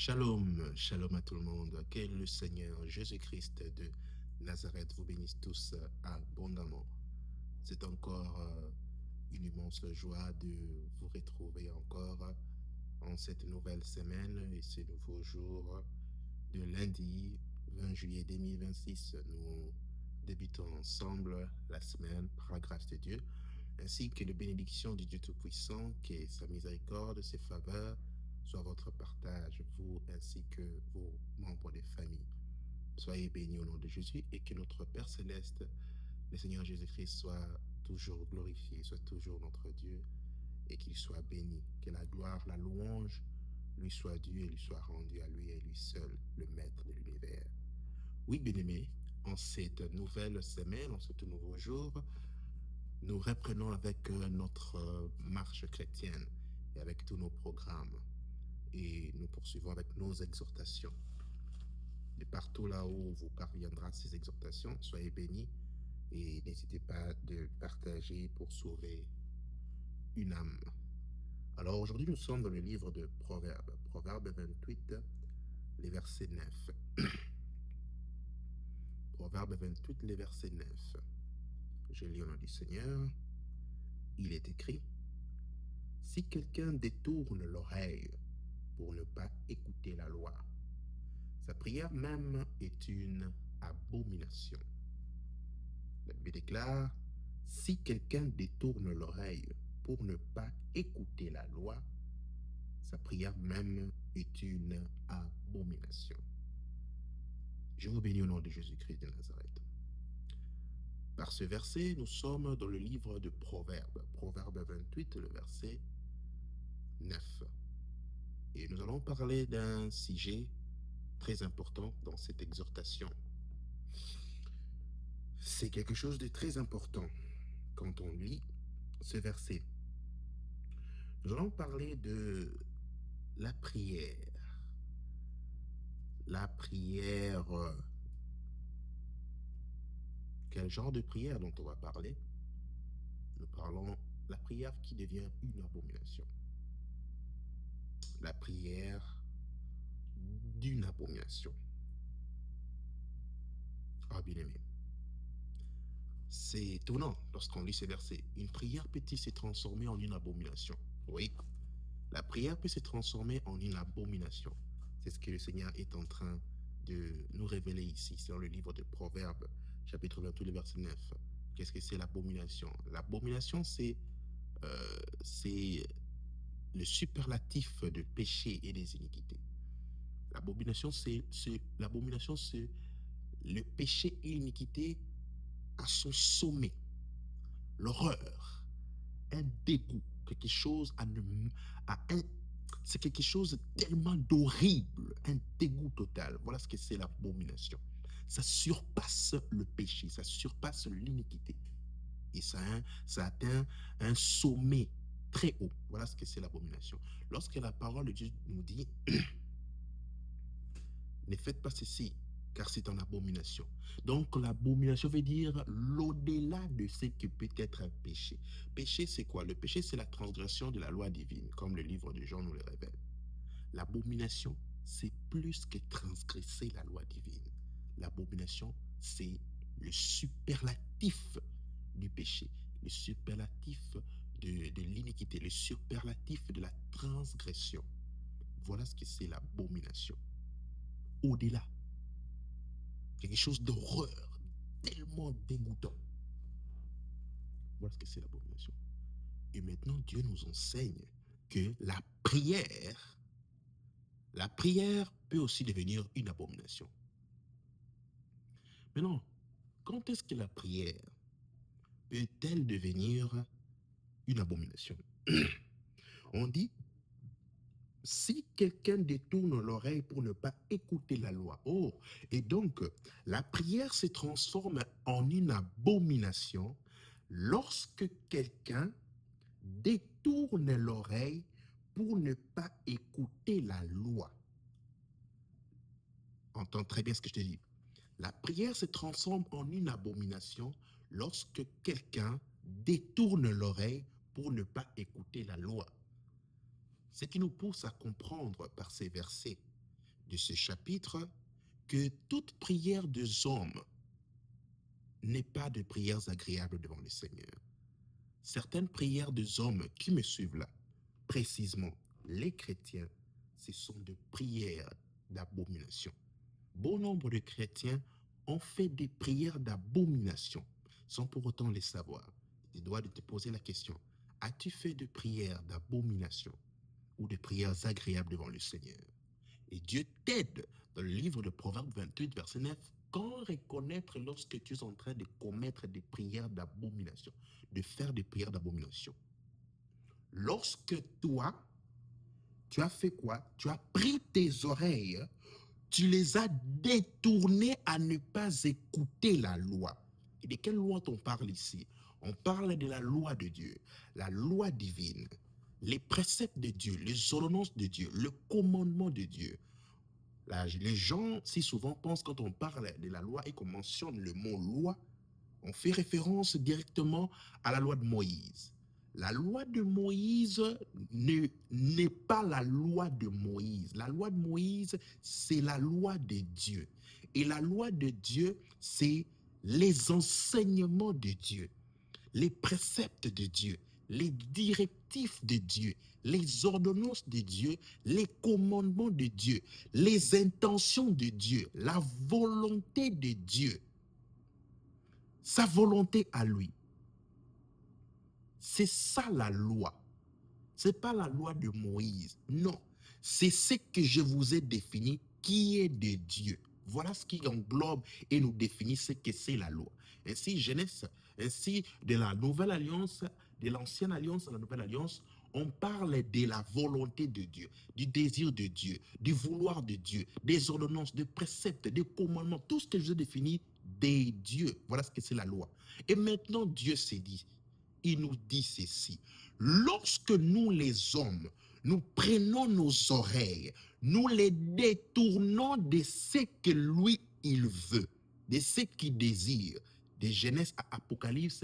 Shalom, shalom à tout le monde. Que le Seigneur Jésus-Christ de Nazareth vous bénisse tous abondamment. C'est encore une immense joie de vous retrouver encore en cette nouvelle semaine et ce nouveau jour de lundi 20 juillet 2026. Nous débutons ensemble la semaine par la grâce de Dieu, ainsi que les bénédictions du Dieu Tout-Puissant, que sa miséricorde, ses faveurs soit votre partage, vous ainsi que vos membres des familles. Soyez bénis au nom de Jésus et que notre Père Céleste, le Seigneur Jésus-Christ, soit toujours glorifié, soit toujours notre Dieu et qu'il soit béni. Que la gloire, la louange lui soit due et lui soit rendue à lui et lui seul, le Maître de l'univers. Oui, bien-aimés, en cette nouvelle semaine, en ce tout nouveau jour, nous reprenons avec notre marche chrétienne et avec tous nos programmes. Et nous poursuivons avec nos exhortations. De partout là où vous parviendra ces exhortations, soyez bénis et n'hésitez pas de partager pour sauver une âme. Alors aujourd'hui, nous sommes dans le livre de Proverbes, Proverbe 28, les versets 9. Proverbe 28, les versets 9. Je lis au nom du Seigneur. Il est écrit: si quelqu'un détourne l'oreille pour ne pas écouter la loi, sa prière même est une abomination. La Bible déclare: si quelqu'un détourne l'oreille pour ne pas écouter la loi, sa prière même est une abomination. Je vous bénis au nom de Jésus-Christ de Nazareth. Par ce verset, nous sommes dans le livre de Proverbes, Proverbe 28, le verset 9. Et nous allons parler d'un sujet très important dans cette exhortation. C'est quelque chose de très important quand on lit ce verset. Nous allons parler de la prière. La prière, quel genre de prière dont on va parler? Nous parlons de la prière qui devient une abomination. La prière d'une abomination. Ah, bien aimé. C'est étonnant lorsqu'on lit ces versets. Une prière peut-il se transformer en une abomination? Oui, la prière peut se transformer en une abomination. C'est ce que le Seigneur est en train de nous révéler ici. C'est dans le livre de Proverbes, chapitre 28, verset 9. Qu'est-ce que c'est l'abomination? L'abomination, c'est le superlatif de péché et des iniquités. L'abomination, c'est le péché et l'iniquité à son sommet. L'horreur, un dégoût, quelque chose c'est quelque chose tellement d'horrible, un dégoût total. Voilà ce que c'est l'abomination. Ça surpasse le péché, ça surpasse l'iniquité. Et ça atteint un sommet très haut. Voilà ce que c'est l'abomination. Lorsque la parole de Dieu nous dit ne faites pas ceci, car c'est une abomination. Donc l'abomination veut dire l'au-delà de ce que peut être un péché. Péché, c'est quoi? Le péché, c'est la transgression de la loi divine, comme le livre de Jean nous le révèle. L'abomination, c'est plus que transgresser la loi divine. L'abomination, c'est le superlatif du péché, le superlatif de l'iniquité, le superlatif de la transgression. Voilà ce que c'est l'abomination. Au-delà, quelque chose d'horreur, tellement dégoûtant. Voilà ce que c'est l'abomination. Et maintenant, Dieu nous enseigne que la prière peut aussi devenir une abomination. Maintenant, quand est-ce que la prière peut-elle devenir une abomination? On dit, si quelqu'un détourne l'oreille pour ne pas écouter la loi. Oh, et donc, la prière se transforme en une abomination lorsque quelqu'un détourne l'oreille pour ne pas écouter la loi. Entends très bien ce que je te dis. La prière se transforme en une abomination lorsque quelqu'un détourne l'oreille pour ne pas écouter la loi. Ce qui nous pousse à comprendre par ces versets de ce chapitre que toute prière des hommes n'est pas de prières agréables devant le Seigneur. Certaines prières des hommes qui me suivent là, précisément les chrétiens, ce sont des prières d'abomination. Bon nombre de chrétiens ont fait des prières d'abomination sans pour autant les savoir. Tu dois te poser la question, as-tu fait des prières d'abomination ou des prières agréables devant le Seigneur? Et Dieu t'aide dans le livre de Proverbes 28, verset 9, quand reconnaître lorsque tu es en train de commettre des prières d'abomination, de faire des prières d'abomination. Lorsque toi, tu as fait quoi? Tu as pris tes oreilles, tu les as détournées à ne pas écouter la loi. Et de quelle loi on parle ici? On parle de la loi de Dieu, la loi divine, les préceptes de Dieu, les ordonnances de Dieu, le commandement de Dieu. Là, les gens, si souvent, pensent quand on parle de la loi et qu'on mentionne le mot loi, on fait référence directement à la loi de Moïse. La loi de Moïse n'est pas la loi de Moïse. La loi de Moïse, c'est la loi de Dieu. Et la loi de Dieu, c'est les enseignements de Dieu, les préceptes de Dieu, les directives de Dieu, les ordonnances de Dieu, les commandements de Dieu, les intentions de Dieu, la volonté de Dieu, sa volonté à lui. C'est ça la loi. Ce n'est pas la loi de Moïse. Non. C'est ce que je vous ai défini qui est de Dieu. Voilà ce qui englobe et nous définit ce que c'est la loi. Ainsi, Genèse, ainsi de la nouvelle alliance, de l'ancienne alliance à la nouvelle alliance, on parle de la volonté de Dieu, du désir de Dieu, du vouloir de Dieu, des ordonnances, des préceptes, des commandements, tout ce que je vous ai défini des dieux. Voilà ce que c'est la loi. Et maintenant, Dieu s'est dit, il nous dit ceci. Lorsque nous les hommes, nous prenons nos oreilles, nous les détournons de ce que lui, il veut, de ce qu'il désire, de Genèse à Apocalypse,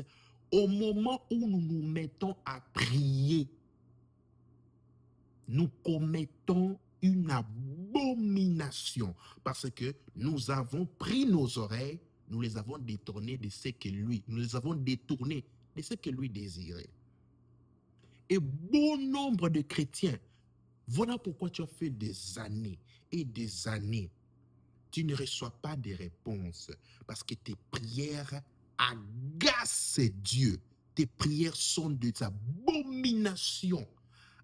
au moment où nous nous mettons à prier, nous commettons une abomination parce que nous avons pris nos oreilles, nous les avons détournées de ce que lui, nous les avons détournées de ce que lui désirait. Et bon nombre de chrétiens, voilà pourquoi tu as fait des années et des années. Tu ne reçois pas de réponses parce que tes prières agacent Dieu. Tes prières sont des abominations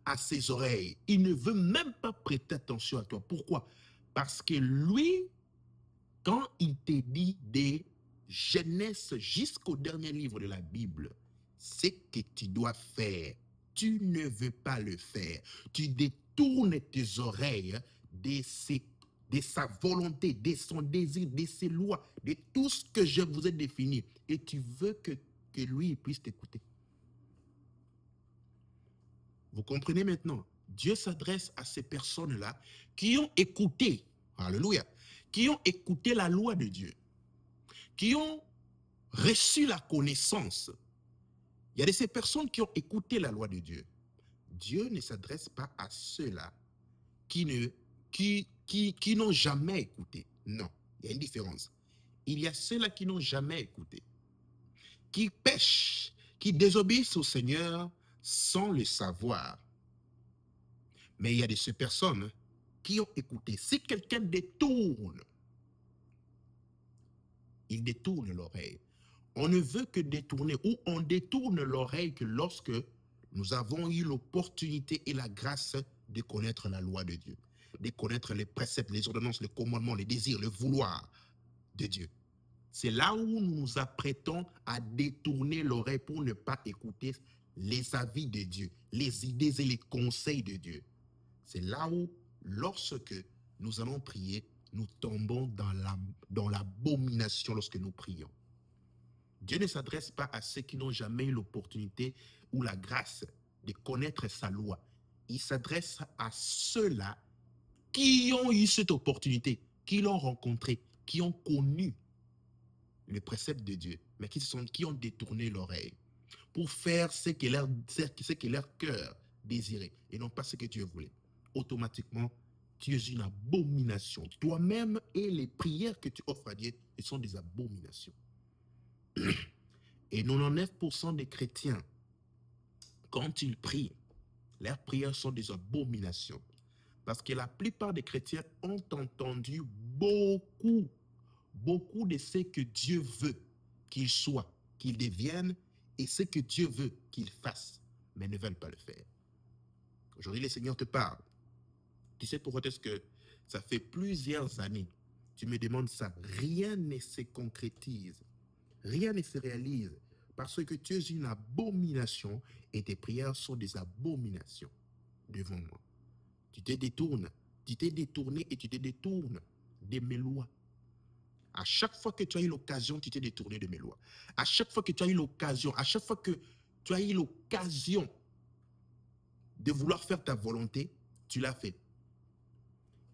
à ses oreilles. Il ne veut même pas prêter attention à toi. Pourquoi? Parce que lui, quand il te dit des Genèse jusqu'au dernier livre de la Bible, ce que tu dois faire, tu ne veux pas le faire. Tu détournes tes oreilles de sa volonté, de son désir, de ses lois, de tout ce que je vous ai défini. Et tu veux que lui puisse t'écouter. Vous comprenez maintenant? Dieu s'adresse à ces personnes-là qui ont écouté, alléluia, qui ont écouté la loi de Dieu, qui ont reçu la connaissance. Il y a de ces personnes qui ont écouté la loi de Dieu. Dieu ne s'adresse pas à ceux-là qui n'ont jamais écouté. Non, il y a une différence. Il y a ceux-là qui n'ont jamais écouté, qui pêchent, qui désobéissent au Seigneur sans le savoir. Mais il y a de ces personnes qui ont écouté. Si quelqu'un détourne, il détourne l'oreille. On ne veut que détourner, ou on détourne l'oreille que lorsque nous avons eu l'opportunité et la grâce de connaître la loi de Dieu, de connaître les préceptes, les ordonnances, les commandements, les désirs, le vouloir de Dieu. C'est là où nous nous apprêtons à détourner l'oreille pour ne pas écouter les avis de Dieu, les idées et les conseils de Dieu. C'est là où, lorsque nous allons prier, nous tombons dans l'abomination lorsque nous prions. Dieu ne s'adresse pas à ceux qui n'ont jamais eu l'opportunité ou la grâce de connaître sa loi. Il s'adresse à ceux-là qui ont eu cette opportunité, qui l'ont rencontré, qui ont connu le précepte de Dieu, mais qui ont détourné l'oreille pour faire ce que leur cœur désirait et non pas ce que Dieu voulait. Automatiquement, Tu es une abomination. Toi-même et les prières que tu offres à Dieu, ce sont des abominations. Et 99% des chrétiens, quand ils prient, leurs prières sont des abominations. Parce que la plupart des chrétiens ont entendu beaucoup de ce que Dieu veut qu'ils soient, qu'ils deviennent, et ce que Dieu veut qu'ils fassent, mais ne veulent pas le faire. Aujourd'hui, le Seigneur te parle. Tu sais pourquoi est-ce que ça fait plusieurs années, tu me demandes ça, rien ne se concrétise, rien ne se réalise, parce que tu es une abomination et tes prières sont des abominations devant moi. Tu te détournes, tu t'es détourné et tu te détournes de mes lois. À chaque fois que tu as eu l'occasion, tu t'es détourné de mes lois. À chaque fois que tu as eu l'occasion, à chaque fois que tu as eu l'occasion de vouloir faire ta volonté, tu l'as fait.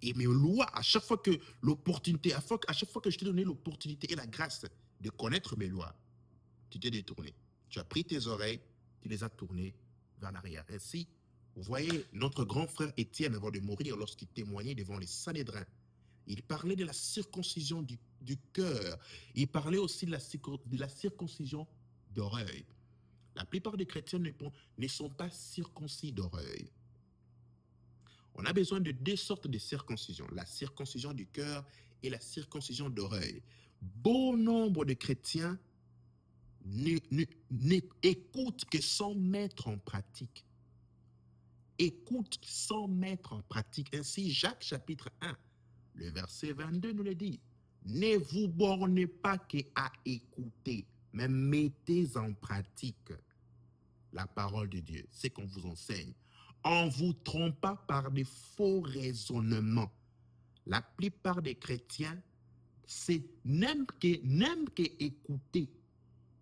Et mes lois, à chaque fois que l'opportunité, à chaque fois que je t'ai donné l'opportunité et la grâce de connaître mes lois, tu t'es détourné. Tu as pris tes oreilles, tu les as tournées vers l'arrière. Ainsi, vous voyez, notre grand frère Étienne, avant de mourir, lorsqu'il témoignait devant les Sanhédrins, il parlait de la circoncision du cœur. Il parlait aussi de la circoncision d'oreille. La plupart des chrétiens ne sont pas circoncis d'oreille. On a besoin de deux sortes de circoncision, la circoncision du cœur et la circoncision d'oreille. Bon nombre de chrétiens n'écoutent que sans mettre en pratique. Écoute sans mettre en pratique. Ainsi, Jacques chapitre 1, le verset 22 nous le dit. Ne vous bornez pas qu'à écouter, mais mettez en pratique la parole de Dieu, ce qu'on vous enseigne. En vous trompant par des faux raisonnements. La plupart des chrétiens, c'est n'aiment qu'écouter.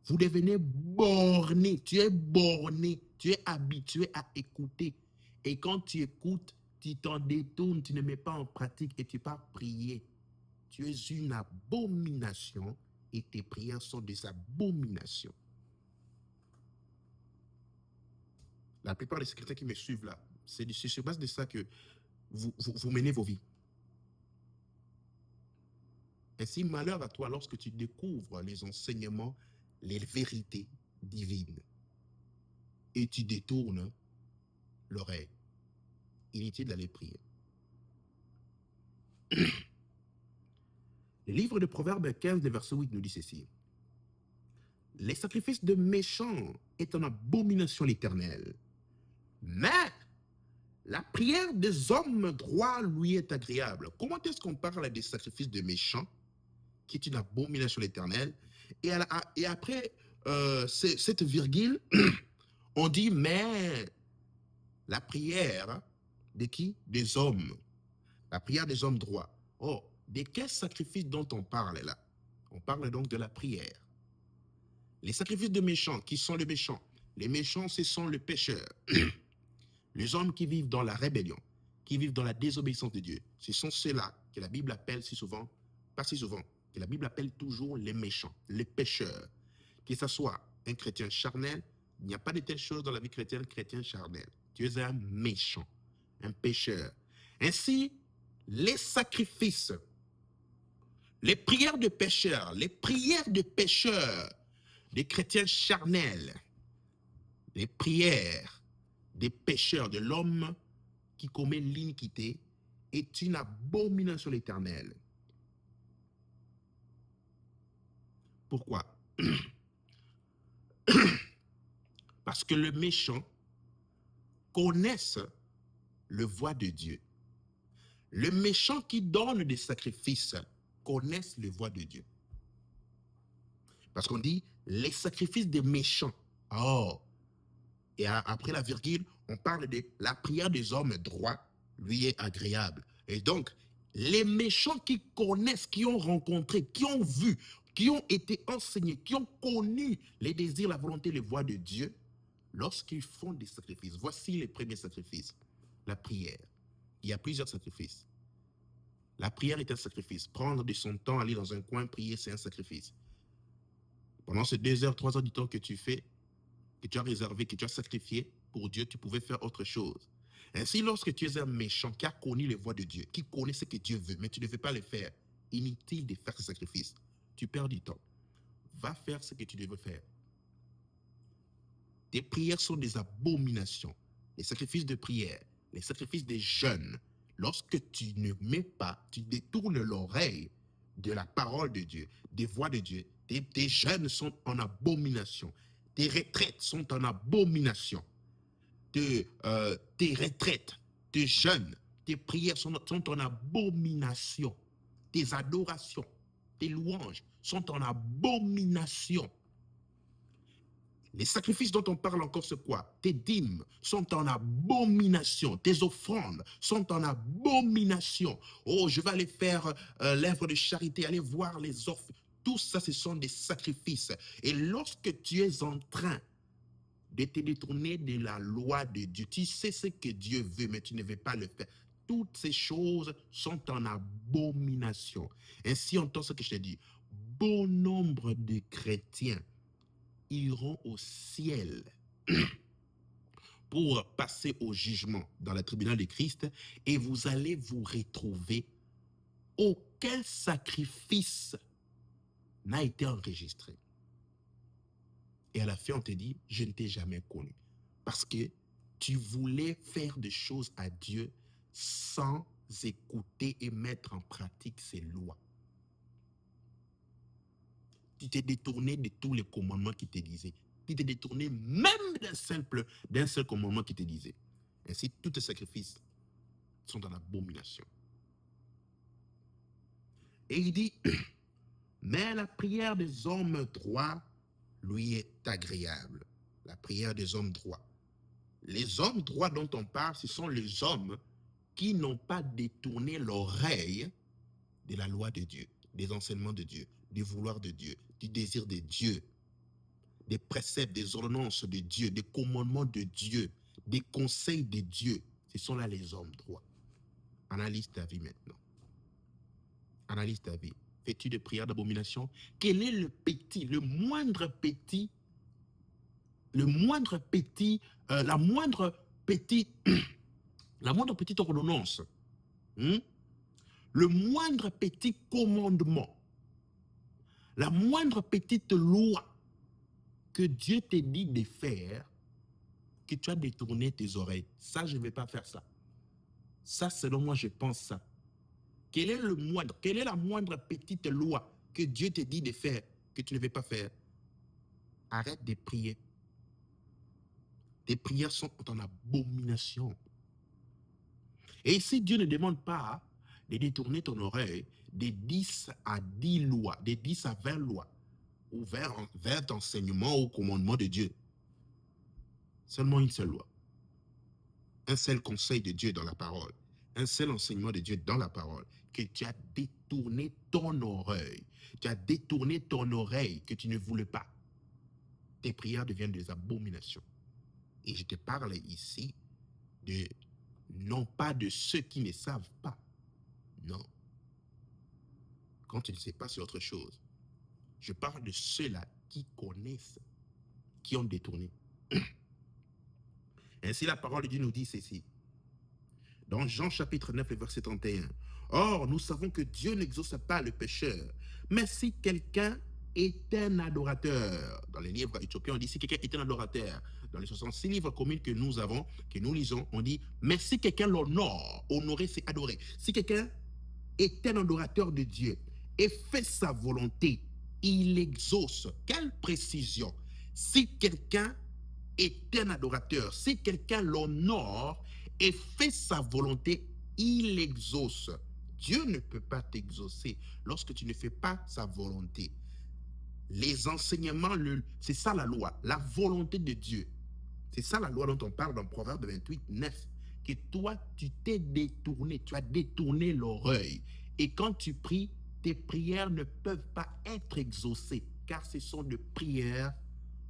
Vous devenez borné, tu es habitué à écouter. Et quand tu écoutes, tu t'en détournes, tu ne mets pas en pratique et tu pars prier. Tu es une abomination et tes prières sont des abominations. La plupart des chrétiens qui me suivent là, c'est sur base de ça que vous menez vos vies. Ainsi, malheur à toi lorsque tu découvres les enseignements, les vérités divines et tu détournes l'oreille. Inutile d'aller prier. Le livre de Proverbes 15, verset 8 nous dit ceci. Les sacrifices de méchants est une abomination à l'Éternel, mais la prière des hommes droits lui est agréable. Comment est-ce qu'on parle des sacrifices de méchants, qui est une abomination à l'Éternel, et après cette virgule, on dit, mais la prière de qui? Des hommes. La prière des hommes droits. Oh, de quel sacrifice dont on parle là? On parle donc de la prière. Les sacrifices de méchants, qui sont les méchants? Les méchants, ce sont les pécheurs. Les hommes qui vivent dans la rébellion, qui vivent dans la désobéissance de Dieu. Ce sont ceux-là que la Bible appelle si souvent, pas si souvent, que la Bible appelle toujours les méchants, les pécheurs. Que ce soit un chrétien charnel, il n'y a pas de telle chose dans la vie chrétienne, chrétien charnel. Tu es un méchant, un pécheur. Ainsi, les sacrifices, les prières de pécheurs, des chrétiens charnels, les prières des pécheurs, de l'homme qui commet l'iniquité, est une abomination à l'Éternel. Pourquoi? Parce que le méchant connaisse le voie de Dieu. Le méchant qui donne des sacrifices connaissent le voie de Dieu. Parce qu'on dit les sacrifices des méchants. Oh, et après la virgule, on parle de la prière des hommes droits, lui est agréable. Et donc, les méchants qui connaissent, qui ont rencontré, qui ont vu, qui ont été enseignés, qui ont connu les désirs, la volonté, les voies de Dieu, lorsqu'ils font des sacrifices, voici les premiers sacrifices. La prière. Il y a plusieurs sacrifices. La prière est un sacrifice. Prendre de son temps, aller dans un coin, prier, c'est un sacrifice. Pendant ces 2 heures, 3 heures du temps que tu fais, que tu as réservé, que tu as sacrifié pour Dieu, tu pouvais faire autre chose. Ainsi, lorsque tu es un méchant qui a connu les voies de Dieu, qui connaît ce que Dieu veut, mais tu ne veux pas le faire, inutile de faire ce sacrifice. Tu perds du temps. Va faire ce que tu devais faire. Tes prières sont des abominations. Les sacrifices de prière, les sacrifices des jeûnes, lorsque tu ne mets pas, tu détournes l'oreille de la parole de Dieu, des voix de Dieu, tes jeûnes sont en abomination. Tes retraites sont en abomination. Tes retraites, tes jeûnes, tes prières sont en abomination. Tes adorations, tes louanges sont en abomination. Les sacrifices dont on parle encore, c'est quoi? Tes dîmes sont en abomination. Tes offrandes sont en abomination. Oh, je vais aller faire l'œuvre de charité, aller voir les offres. Tout ça, ce sont des sacrifices. Et lorsque tu es en train de te détourner de la loi de Dieu, tu sais ce que Dieu veut, mais tu ne veux pas le faire. Toutes ces choses sont en abomination. Ainsi, entends ce que je te dis. Bon nombre de chrétiens iront au ciel pour passer au jugement dans le tribunal de Christ, et vous allez vous retrouver, aucun sacrifice n'a été enregistré. Et à la fin, on te dit, je ne t'ai jamais connu. Parce que tu voulais faire des choses à Dieu sans écouter et mettre en pratique ses lois. Tu t'es détourné de tous les commandements qui te disaient. Tu t'es détourné même d'un seul commandement qui te disait. Ainsi, tous tes sacrifices sont en abomination. Et il dit, mais la prière des hommes droits lui est agréable. La prière des hommes droits. Les hommes droits dont on parle, ce sont les hommes qui n'ont pas détourné l'oreille de la loi de Dieu, des enseignements de Dieu, du vouloir de Dieu, du désir de Dieu, des préceptes, des ordonnances de Dieu, des commandements de Dieu, des conseils de Dieu. Ce sont là les hommes droits. Analyse ta vie maintenant. Analyse ta vie. Fais-tu des prières d'abomination? Quel est le moindre petit, la moindre petite ordonnance, le moindre petit commandement, la moindre petite loi que Dieu t'a dit de faire, que tu as détourné tes oreilles. Ça, je ne vais pas faire ça. Ça, selon moi, je pense ça. Quelle est la moindre petite loi que Dieu te dit de faire, que tu ne veux pas faire? Arrête de prier. Tes prières sont en abomination. Et si Dieu ne demande pas de détourner ton oreille de 10 à 10 lois, de 10 à 20 lois, ou 20 enseignements ou commandements de Dieu, seulement une seule loi, un seul conseil de Dieu dans la parole, un seul enseignement de Dieu dans la parole, que tu as détourné ton oreille, tu as détourné ton oreille que tu ne voulais pas. Tes prières deviennent des abominations. Et je te parle ici non pas de ceux qui ne savent pas. Non. Quand tu ne sais pas, c'est autre chose. Je parle de ceux-là qui connaissent, qui ont détourné. Ainsi, la parole de Dieu nous dit ceci. Dans Jean chapitre 9, verset 31. Or, nous savons que Dieu n'exauce pas le pécheur. Mais si quelqu'un est un adorateur, dans les livres éthiopiens, on dit si quelqu'un est un adorateur. Dans les 66 livres communs que nous avons, que nous lisons, on dit, mais si quelqu'un l'honore, honorer c'est adorer. Si quelqu'un est un adorateur de Dieu et fait sa volonté, il exauce. Quelle précision! Si quelqu'un est un adorateur, si quelqu'un l'honore et fait sa volonté, il exauce. Dieu ne peut pas t'exaucer lorsque tu ne fais pas sa volonté. Les enseignements, c'est ça la loi, la volonté de Dieu. C'est ça la loi dont on parle dans Proverbe 28, 9. Que toi, tu t'es détourné, tu as détourné l'oreille. Et quand tu pries, tes prières ne peuvent pas être exaucées, car ce sont des prières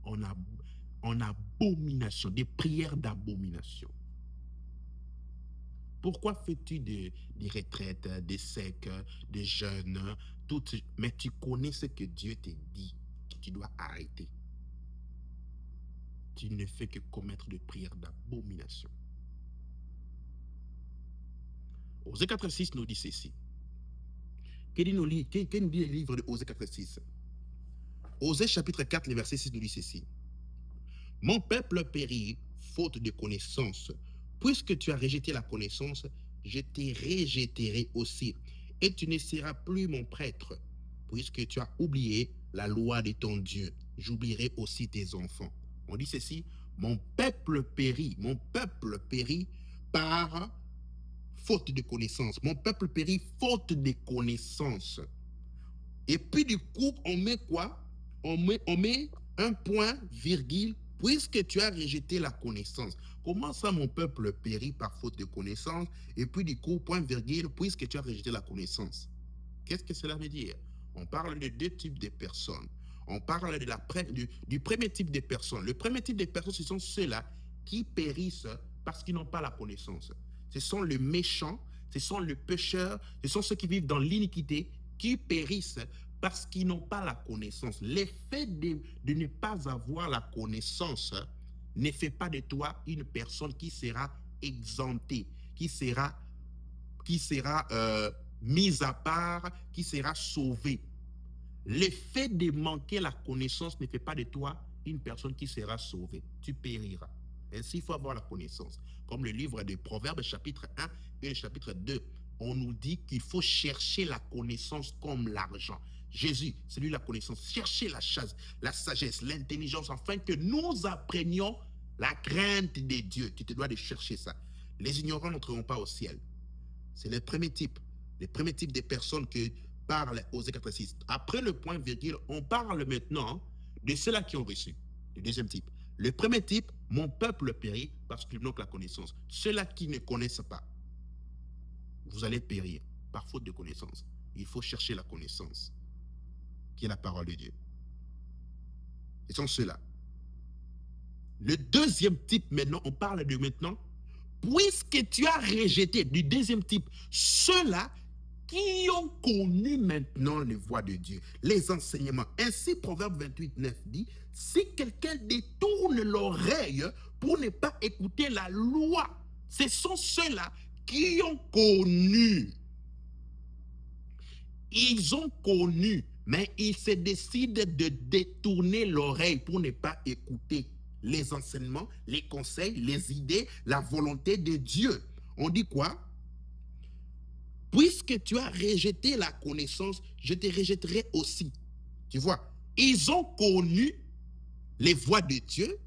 en abomination, des prières d'abomination. Pourquoi fais-tu des retraites, des secs, des jeûnes, mais tu connais ce que Dieu te dit, que tu dois arrêter. Tu ne fais que commettre des prières d'abomination. Osée 4,6 nous dit ceci. Que nous dit le livre de Osée 4,6? Osée chapitre 4, le verset 6 nous dit ceci. Mon peuple périt faute de connaissance. Puisque tu as rejeté la connaissance, je te rejetterai aussi. Et tu ne seras plus mon prêtre. Puisque tu as oublié la loi de ton Dieu, j'oublierai aussi tes enfants. On dit ceci, mon peuple périt par faute de connaissance. Mon peuple périt faute de connaissance. Et puis du coup, on met quoi? On met un point, virgule, puisque tu as rejeté la connaissance. Comment ça, mon peuple périt par faute de connaissance? Et puis du coup, point, virgule, puisque tu as rejeté la connaissance. Qu'est-ce que cela veut dire? On parle de deux types de personnes. On parle du premier type de personnes. Le premier type de personnes, ce sont ceux-là qui périssent parce qu'ils n'ont pas la connaissance. Ce sont les méchants, ce sont les pécheurs, ce sont ceux qui vivent dans l'iniquité, qui périssent parce qu'ils n'ont pas la connaissance. L'effet de ne pas avoir la connaissance ne fait pas de toi une personne qui sera exemptée, qui sera mise à part, qui sera sauvée. L'effet de manquer la connaissance ne fait pas de toi une personne qui sera sauvée. Tu périras. Ainsi, il faut avoir la connaissance. Comme le livre des Proverbes, chapitre 1 et chapitre 2, on nous dit qu'il faut chercher la connaissance comme l'argent. Jésus, c'est lui la connaissance. Cherchez la sagesse, l'intelligence, afin que nous apprenions la crainte de Dieu. Tu te dois de chercher ça. Les ignorants n'entreront pas au ciel. C'est le premier type des personnes que parle Osée 4,6. Après le point virgule, on parle maintenant de ceux-là qui ont reçu. Le deuxième type. Le premier type, mon peuple périt parce qu'il manque la connaissance. Ceux-là qui ne connaissent pas, vous allez périr par faute de connaissance. Il faut chercher la connaissance, qui est la parole de Dieu. Ce sont ceux-là. Le deuxième type, maintenant, on parle de maintenant, puisque tu as rejeté, du deuxième type, ceux-là qui ont connu maintenant les voies de Dieu, les enseignements. Ainsi, Proverbe 28, 9 dit, si quelqu'un détourne l'oreille pour ne pas écouter la loi, ce sont ceux-là qui ont connu. Ils ont connu, mais ils se décident de détourner l'oreille pour ne pas écouter les enseignements, les conseils, les idées, la volonté de Dieu. On dit quoi? Puisque tu as rejeté la connaissance, je te rejetterai aussi. Tu vois, ils ont connu les voies de Dieu.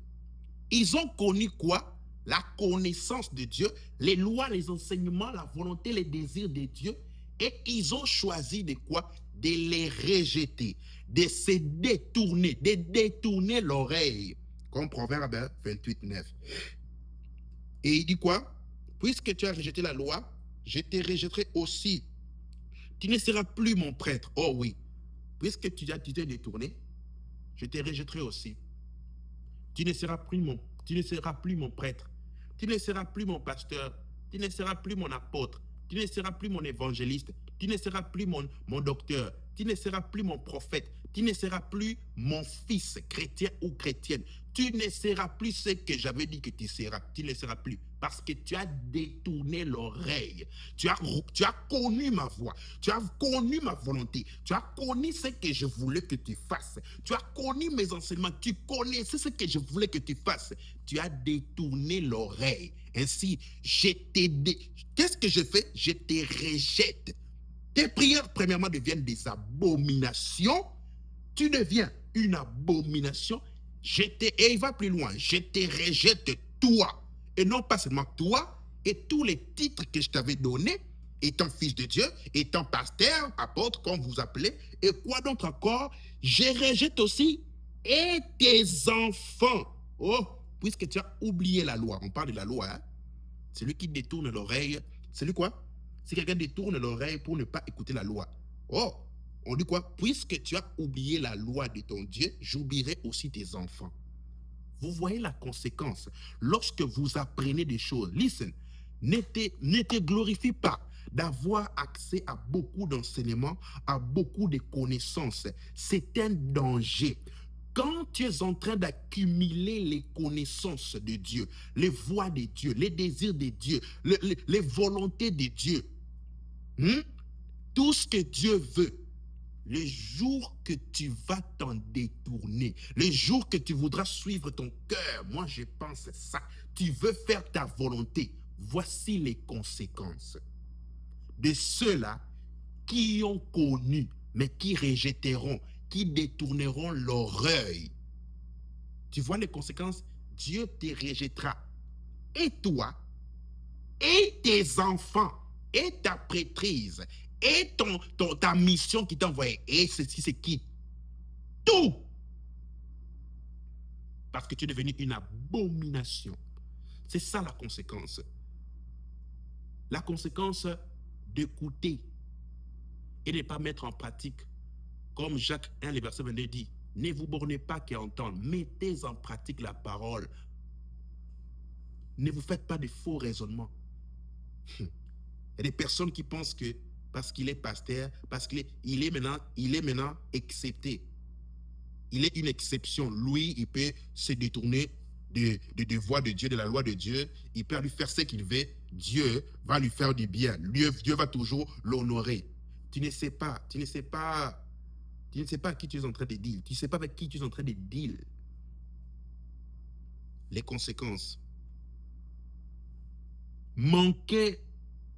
Ils ont connu quoi? La connaissance de Dieu, les lois, les enseignements, la volonté, les désirs de Dieu. Et ils ont choisi de quoi? De les rejeter, de se détourner, de détourner l'oreille. Comme Proverbe 28, 9. Et il dit quoi? Puisque tu as rejeté la loi, je te rejetterai aussi. Tu ne seras plus mon prêtre. Oh oui. Puisque tu t'es détourné, je te rejetterai aussi. Tu ne seras plus mon prêtre. Tu ne seras plus mon pasteur. Tu ne seras plus mon apôtre. Tu ne seras plus mon évangéliste. Tu ne seras plus mon docteur. Tu ne seras plus mon prophète. Tu ne seras plus mon fils chrétien ou chrétienne. Tu ne seras plus ce que j'avais dit que tu seras. Tu ne seras plus. Parce que tu as détourné l'oreille. Tu as connu ma voix. Tu as connu ma volonté. Tu as connu ce que je voulais que tu fasses. Tu as connu mes enseignements. Tu connaissais ce que je voulais que tu fasses. Tu as détourné l'oreille. Ainsi, qu'est-ce que je fais? Je te rejette. Tes prières, premièrement, deviennent des abominations. Tu deviens une abomination. Et il va plus loin. Je te rejette toi. Et non pas seulement toi et tous les titres que je t'avais donnés, étant fils de Dieu, étant pasteur, apôtre, comme vous appelez, et quoi d'autre encore, je rejette aussi et tes enfants. Oh, puisque tu as oublié la loi. On parle de la loi, hein? Celui qui détourne l'oreille, c'est lui quoi? Si quelqu'un détourne l'oreille pour ne pas écouter la loi. Oh, on dit quoi? Puisque tu as oublié la loi de ton Dieu, j'oublierai aussi tes enfants. Vous voyez la conséquence. Lorsque vous apprenez des choses, listen, ne te glorifie pas d'avoir accès à beaucoup d'enseignements, à beaucoup de connaissances. C'est un danger. Quand tu es en train d'accumuler les connaissances de Dieu, les voies de Dieu, les désirs de Dieu, les volontés de Dieu, Hmm? Tout ce que Dieu veut, le jour que tu vas t'en détourner, le jour que tu voudras suivre ton cœur, moi je pense ça, tu veux faire ta volonté, voici les conséquences de ceux-là qui ont connu, mais qui rejetteront, qui détourneront l'oreille. Tu vois les conséquences? Dieu te rejettera. Et toi, et tes enfants, et ta prêtrise, et ta mission qui t'a envoyé, et ceci, c'est qui? Tout! Parce que tu es devenu une abomination. C'est ça la conséquence. La conséquence d'écouter et de ne pas mettre en pratique. Comme Jacques 1, le verset 22 dit, ne vous bornez pas qu'à entendre, mettez en pratique la parole. Ne vous faites pas de faux raisonnements. Il y a des personnes qui pensent que parce qu'il est pasteur, parce qu'il est maintenant accepté. Il est une exception. Lui, il peut se détourner de voie de Dieu, de la loi de Dieu. Il peut lui faire ce qu'il veut. Dieu va lui faire du bien. Dieu va toujours l'honorer. Tu ne sais pas à qui tu es en train de deal. Tu ne sais pas avec qui tu es en train de deal. Les conséquences. Manquer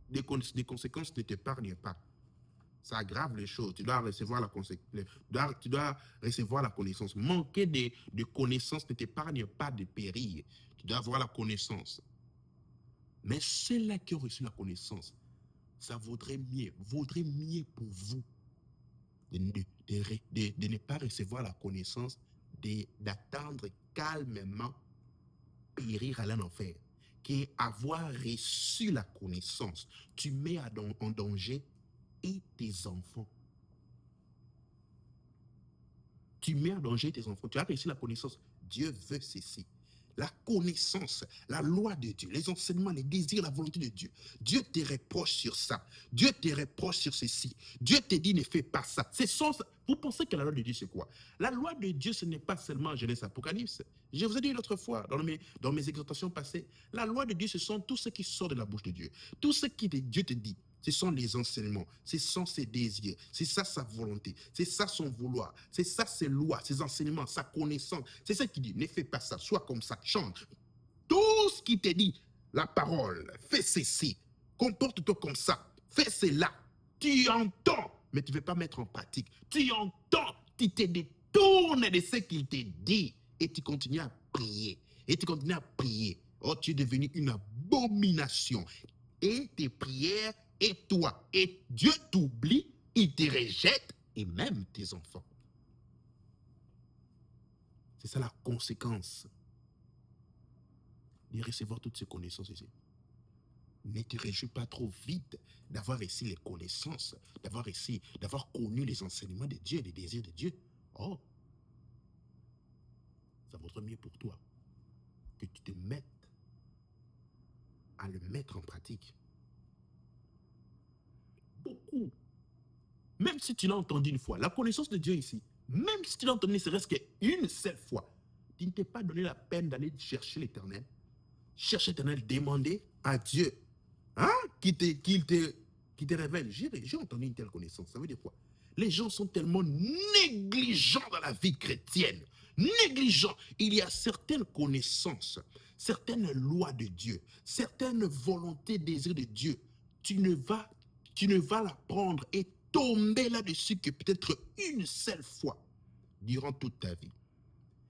des conséquences ne t'épargne pas. Ça aggrave les choses. Tu dois recevoir la connaissance. Manquer de connaissances ne t'épargne pas de périr. Tu dois avoir la connaissance. Mais ceux-là qui ont reçu la connaissance, ça vaudrait mieux pour vous de ne pas recevoir la connaissance, d'attendre calmement périr à l'enfer, qu'avoir reçu la connaissance, tu mets en danger et tes enfants. Tu mets en danger tes enfants. Tu as reçu la connaissance. Dieu veut ceci. La connaissance, la loi de Dieu, les enseignements, les désirs, la volonté de Dieu. Dieu te reproche sur ça. Dieu te reproche sur ceci. Dieu te dit ne fais pas ça. Vous pensez que la loi de Dieu c'est quoi? La loi de Dieu ce n'est pas seulement Genèse Apocalypse. Je vous ai dit l'autre fois dans mes exhortations passées, la loi de Dieu ce sont tout ce qui sort de la bouche de Dieu. Tout ce que Dieu te dit. Ce sont les enseignements, ce sont ses désirs, c'est ça sa volonté, c'est ça son vouloir, c'est ça ses lois, ses enseignements, sa connaissance. C'est ça qui dit, ne fais pas ça, sois comme ça, change. Tout ce qui te dit, la parole, fais ceci, comporte-toi comme ça, fais cela. Tu entends, mais tu ne veux pas mettre en pratique. Tu entends, tu te détournes de ce qu'il te dit et tu continues à prier. Et tu continues à prier. Oh, tu es devenu une abomination. Et tes prières et toi. Et Dieu t'oublie, il te rejette, et même tes enfants. C'est ça la conséquence de recevoir toutes ces connaissances ici. Ne te réjouis pas trop vite d'avoir reçu les connaissances, d'avoir connu les enseignements de Dieu, les désirs de Dieu. Oh, ça vaudrait mieux pour toi que tu te mettes à le mettre en pratique. Beaucoup. Même si tu l'as entendu une fois, la connaissance de Dieu ici, même si tu l'as entendu ne serait-ce qu'une seule fois, tu ne t'es pas donné la peine d'aller chercher l'Éternel. Chercher l'Éternel, demander à Dieu qu'il te révèle. J'ai entendu une telle connaissance. Ça veut dire quoi? Les gens sont tellement négligents dans la vie chrétienne. Négligents. Il y a certaines connaissances, certaines lois de Dieu, certaines volontés, désirs de Dieu. Tu ne vas la prendre et tomber là-dessus que peut-être une seule fois durant toute ta vie.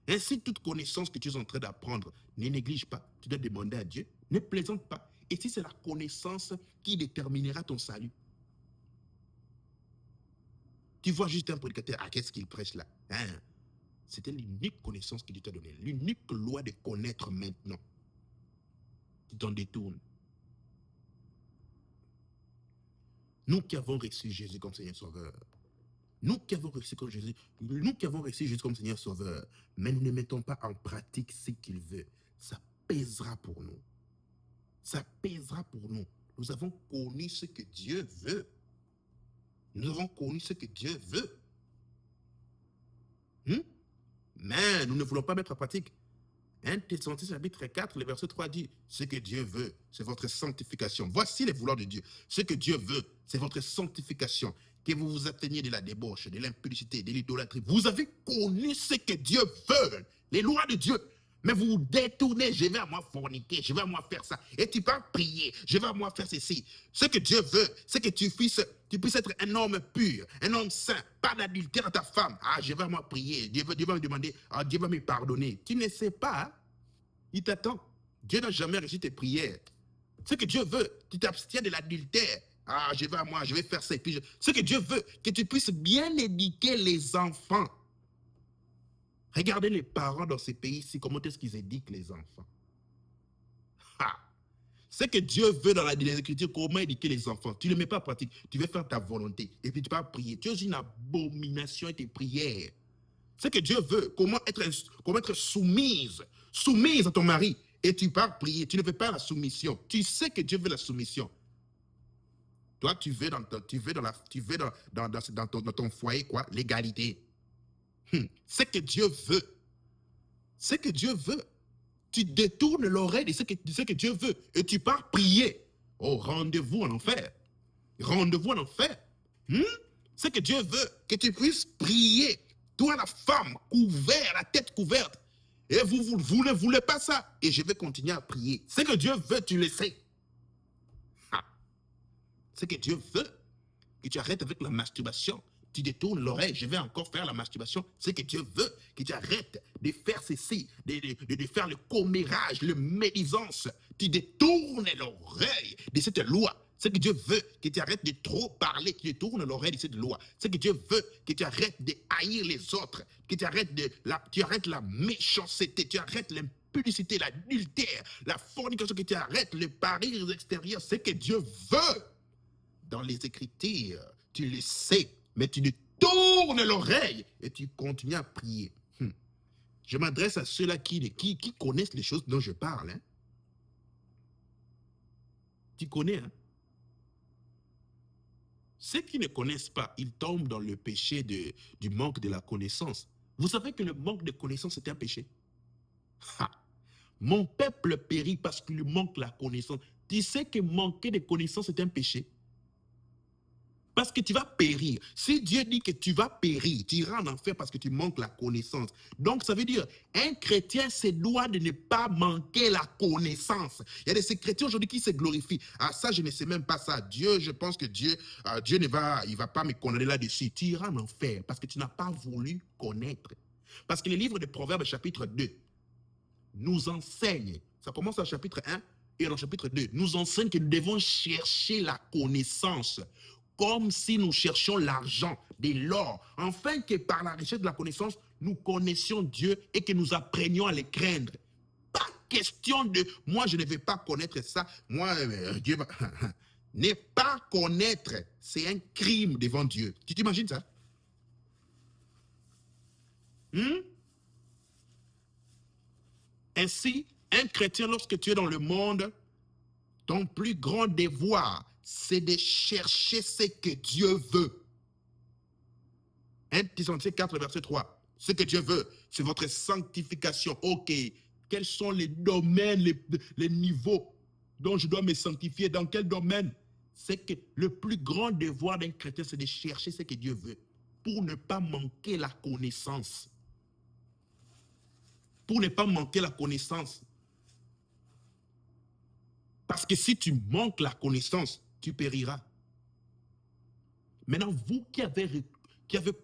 Ainsi, toute connaissance que tu es en train d'apprendre, ne néglige pas. Tu dois demander à Dieu, ne plaisante pas. Et si c'est la connaissance qui déterminera ton salut. Tu vois juste un prédicateur, qu'est-ce qu'il prêche là? C'était l'unique connaissance qu'il t'a donnée, l'unique loi de connaître maintenant. Tu t'en détournes. Nous qui avons reçu Jésus comme Seigneur Sauveur, nous qui avons reçu Jésus comme Seigneur Sauveur, mais nous ne mettons pas en pratique ce qu'il veut, ça pèsera pour nous. Ça pèsera pour nous. Nous avons connu ce que Dieu veut. Nous avons connu ce que Dieu veut. Mais nous ne voulons pas mettre en pratique. 1 Thessaloniciens chapitre 4, le verset 3 dit, ce que Dieu veut, c'est votre sanctification. Voici les vouloirs de Dieu. Ce que Dieu veut, c'est votre sanctification. Que vous vous absteniez de la débauche, de l'impudicité, de l'idolâtrie. Vous avez connu ce que Dieu veut, les lois de Dieu. Mais vous vous détournez, je vais à moi forniquer, je vais à moi faire ça. Et tu vas prier, je vais à moi faire ceci. Ce que Dieu veut, c'est que tu puisses être un homme pur, un homme saint, pas d'adultère à ta femme. Ah, je vais à moi prier, Dieu va me demander, ah, Dieu va me pardonner. Tu ne sais pas, hein? Il t'attend. Dieu n'a jamais reçu tes prières. Ce que Dieu veut, tu t'abstiens de l'adultère. Ah, je vais à moi, je vais faire ça. Et puis ce que Dieu veut, que tu puisses bien éduquer les enfants. Regardez les parents dans ces pays-ci, comment est-ce qu'ils éduquent les enfants. Ah. Ce que Dieu veut dans les Écritures, comment éduquer les enfants. Tu ne le mets pas en pratique, tu veux faire ta volonté. Et puis tu vas prier. Tu es une abomination et tes prières. Ce que Dieu veut, comment être soumise à ton mari. Et tu pars prier, tu ne veux pas la soumission. Tu sais que Dieu veut la soumission. Toi, tu veux dans ton foyer, quoi, l'égalité. Ce que Dieu veut. Ce que Dieu veut. Tu détournes l'oreille de ce que Dieu veut. Et tu pars prier. Oh, rendez-vous en enfer. Rendez-vous en enfer. Ce que Dieu veut, que tu puisses prier. Toi, la femme, couverte, la tête couverte. Et vous ne voulez pas ça. Et je vais continuer à prier. Ce que Dieu veut, tu le sais. Ce que Dieu veut, que tu arrêtes avec la masturbation. Tu détournes l'oreille, je vais encore faire la masturbation. Ce que Dieu veut, que tu arrêtes de faire ceci, de faire le commérage, le médisance. Tu détournes l'oreille de cette loi. Ce que Dieu veut, que tu arrêtes de trop parler, que tu détournes l'oreille de cette loi. Ce que Dieu veut, que tu arrêtes de haïr les autres, que tu arrêtes la méchanceté, tu arrêtes l'impudicité, l'adultère, la fornication, que tu arrêtes les paris extérieurs. Ce que Dieu veut. Dans les Écritures, tu le sais, mais tu ne tournes l'oreille et tu continues à prier. Je m'adresse à ceux-là qui connaissent les choses dont je parle. Hein? Tu connais, hein? Ceux qui ne connaissent pas, ils tombent dans le péché du manque de la connaissance. Vous savez que le manque de connaissance est un péché? Mon peuple périt parce qu'il lui manque la connaissance. Tu sais que manquer de connaissance est un péché? Parce que tu vas périr. Si Dieu dit que tu vas périr, tu iras en enfer parce que tu manques la connaissance. Donc, ça veut dire, un chrétien se doit de ne pas manquer la connaissance. Il y a des chrétiens aujourd'hui qui se glorifient. Ah, ça, je ne sais même pas ça. Dieu, je pense que Dieu il va pas me condamner là-dessus. Tu iras en enfer parce que tu n'as pas voulu connaître. Parce que le livre de Proverbes, chapitre 2, nous enseigne. Ça commence au chapitre 1 et dans le chapitre 2, nous enseigne que nous devons chercher la connaissance comme si nous cherchions l'argent, de l'or, afin que par la richesse de la connaissance, nous connaissions Dieu et que nous apprenions à le craindre. Pas question de « moi, je ne vais pas connaître ça, moi, Dieu va... » Ne pas connaître, c'est un crime devant Dieu. Tu t'imagines ça? Ainsi, un chrétien, lorsque tu es dans le monde, ton plus grand devoir, c'est de chercher ce que Dieu veut. 1 Thessaloniciens 4, verset 3. Ce que Dieu veut, c'est votre sanctification. Ok, quels sont les domaines, les niveaux dont je dois me sanctifier? Dans quel domaine? C'est que le plus grand devoir d'un chrétien, c'est de chercher ce que Dieu veut pour ne pas manquer la connaissance. Pour ne pas manquer la connaissance. Parce que si tu manques la connaissance, tu périras. Maintenant, vous qui avez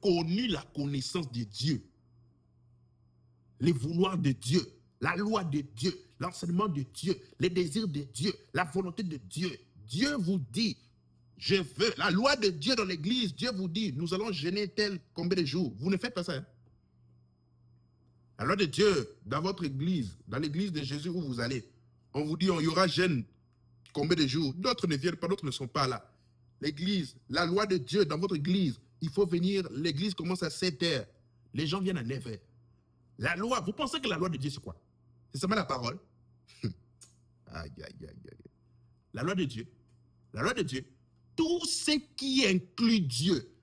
connu la connaissance de Dieu, les vouloirs de Dieu, la loi de Dieu, l'enseignement de Dieu, les désirs de Dieu, la volonté de Dieu, Dieu vous dit, je veux, la loi de Dieu dans l'église, Dieu vous dit, nous allons jeûner tel combien de jours. Vous ne faites pas ça. Hein? La loi de Dieu dans votre église, dans l'église de Jésus où vous allez, on vous dit, il y aura jeûne combien de jours. D'autres ne viennent pas, d'autres ne sont pas là. L'église, la loi de Dieu dans votre église, il faut venir, l'église commence à 7h. Les gens viennent à 9h. La loi, vous pensez que la loi de Dieu c'est quoi? C'est seulement la parole? Aïe, aïe, aïe, aïe. La loi de Dieu. La loi de Dieu. Tout ce qui inclut Dieu,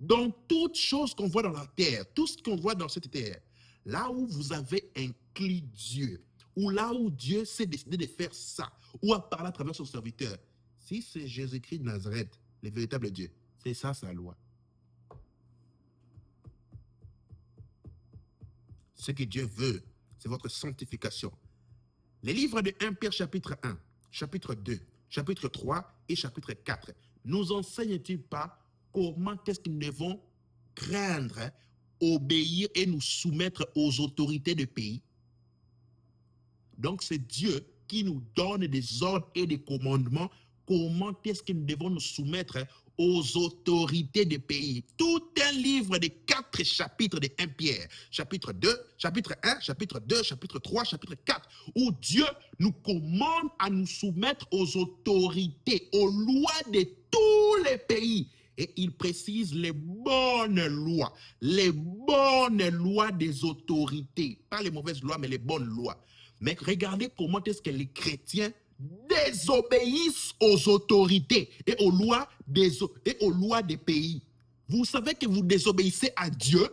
dans toutes choses qu'on voit dans la terre, tout ce qu'on voit dans cette terre, là où vous avez un accomplit Dieu, ou là où Dieu s'est décidé de faire ça, ou a parlé à travers son serviteur, si c'est Jésus-Christ de Nazareth, le véritable Dieu, c'est ça sa loi. Ce que Dieu veut, c'est votre sanctification. Les livres de 1 Pierre chapitre 1, chapitre 2, chapitre 3 et chapitre 4 nous enseignent-ils pas comment est-ce que nous devons craindre, obéir et nous soumettre aux autorités du pays? Donc c'est Dieu qui nous donne des ordres et des commandements. Comment est-ce que nous devons nous soumettre aux autorités des pays? Tout un livre de 4 chapitres de 1 Pierre, chapitre 2, chapitre 1, chapitre 2, chapitre 3, chapitre 4, où Dieu nous commande à nous soumettre aux autorités, aux lois de tous les pays. Et il précise les bonnes lois des autorités. Pas les mauvaises lois, mais les bonnes lois. Mais regardez comment est-ce que les chrétiens désobéissent aux autorités et aux lois des pays. Vous savez que vous désobéissez à Dieu?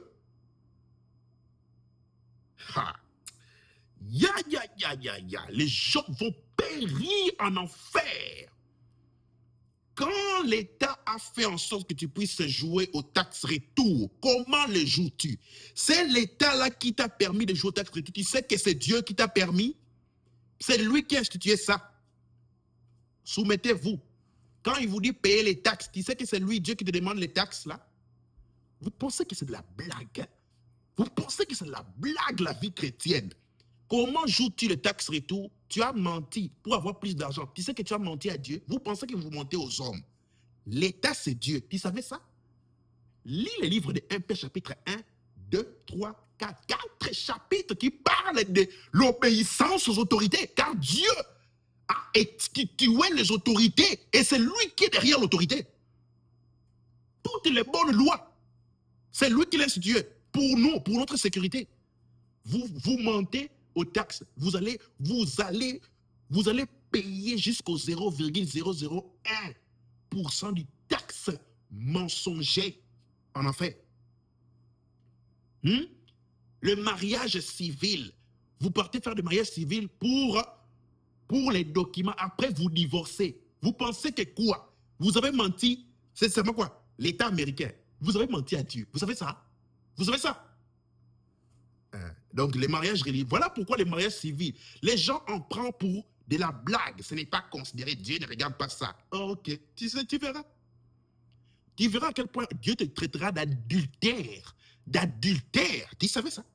Les gens vont périr en enfer. Quand l'État a fait en sorte que tu puisses jouer aux taxes retour, comment le joues-tu? C'est l'État-là qui t'a permis de jouer aux taxes retour. Tu sais que c'est Dieu qui t'a permis? C'est lui qui a institué ça. Soumettez-vous. Quand il vous dit payer les taxes, tu sais que c'est lui, Dieu, qui te demande les taxes là? Vous pensez que c'est de la blague? Vous pensez que c'est de la blague, la vie chrétienne? Comment joues-tu les taxes retour? Tu as menti pour avoir plus d'argent. Tu sais que tu as menti à Dieu. Vous pensez que vous mentez aux hommes. L'État, c'est Dieu. Tu savais ça? Lis les livres de 1 Pierre chapitre 1, 2, 3, 4. 4 chapitres qui parlent de l'obéissance aux autorités. Car Dieu a institué les autorités et c'est lui qui est derrière l'autorité. Toutes les bonnes lois, c'est lui qui les institué pour nous, pour notre sécurité. Vous mentez aux taxes, vous allez payer jusqu'au 0,001% du taxe mensonger en enfer. Le mariage civil, vous partez faire des mariages civils pour les documents, après vous divorcez. Vous pensez que quoi? Vous avez menti, c'est seulement quoi? L'État américain. Vous avez menti à Dieu. Vous savez ça? Vous savez ça? Donc les mariages religieux, voilà pourquoi les mariages civils, les gens en prennent pour de la blague. Ce n'est pas considéré, Dieu ne regarde pas ça. Oh, ok, tu verras. Tu verras à quel point Dieu te traitera d'adultère. D'adultère. Tu savais ça?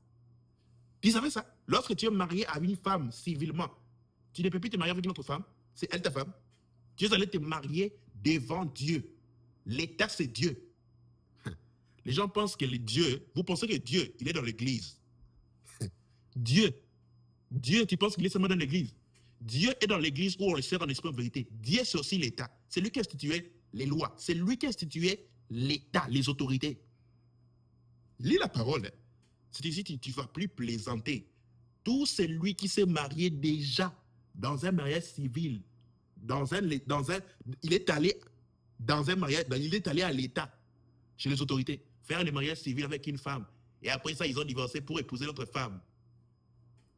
Tu savais ça? Lorsque tu es marié à une femme civilement, tu ne peux plus te marier avec une autre femme. C'est elle ta femme. Tu es allé te marier devant Dieu. L'État, c'est Dieu. Les gens pensent que Dieu, vous pensez que Dieu, il est dans l'église. Dieu, tu penses qu'il est seulement dans l'église? Dieu est dans l'église où on le sert en esprit en vérité. Dieu, c'est aussi l'État. C'est lui qui a institué les lois. C'est lui qui a institué l'État, les autorités. Lis la parole. C'est ici que tu ne vas plus plaisanter. Tout celui qui s'est marié déjà dans un mariage civil, il est allé dans un mariage, il est allé à l'État, chez les autorités, faire un mariage civil avec une femme. Et après ça, ils ont divorcé pour épouser l'autre femme.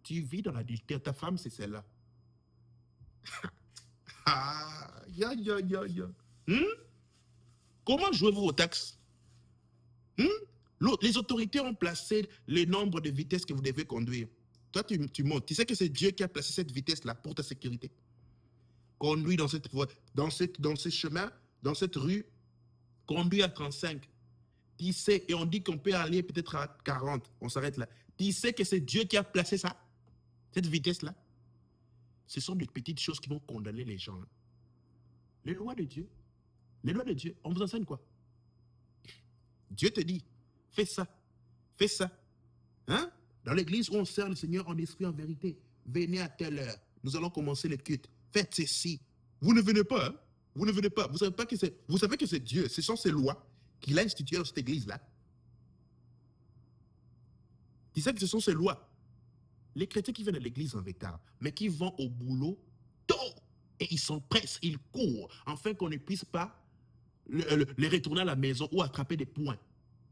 Tu vis dans l'adultère, ta femme, c'est celle-là. Comment jouez-vous aux taxes? Les autorités ont placé le nombre de vitesses que vous devez conduire. Toi, tu montes. Tu sais que c'est Dieu qui a placé cette vitesse-là pour ta sécurité. Conduis dans cette voie, dans ce chemin, dans cette rue, conduis à 35. Tu sais, et on dit qu'on peut aller peut-être à 40. On s'arrête là. Tu sais que c'est Dieu qui a placé ça, cette vitesse-là. Ce sont des petites choses qui vont condamner les gens. Les lois de Dieu. Les lois de Dieu, on vous enseigne quoi? Dieu te dit, fais ça. Fais ça. Hein? Dans l'église où on sert le Seigneur en esprit, en vérité, venez à telle heure. Nous allons commencer le culte. Faites ceci. Vous ne venez pas. Hein? Vous ne venez pas. Vous savez que c'est Dieu. Ce sont ces lois qu'il a instituées dans cette église-là. Tu sais que ce sont ces lois. Les chrétiens qui viennent à l'église en retard, mais qui vont au boulot tôt, et ils s'empressent, ils courent, afin qu'on ne puisse pas les retourner à la maison ou attraper des points.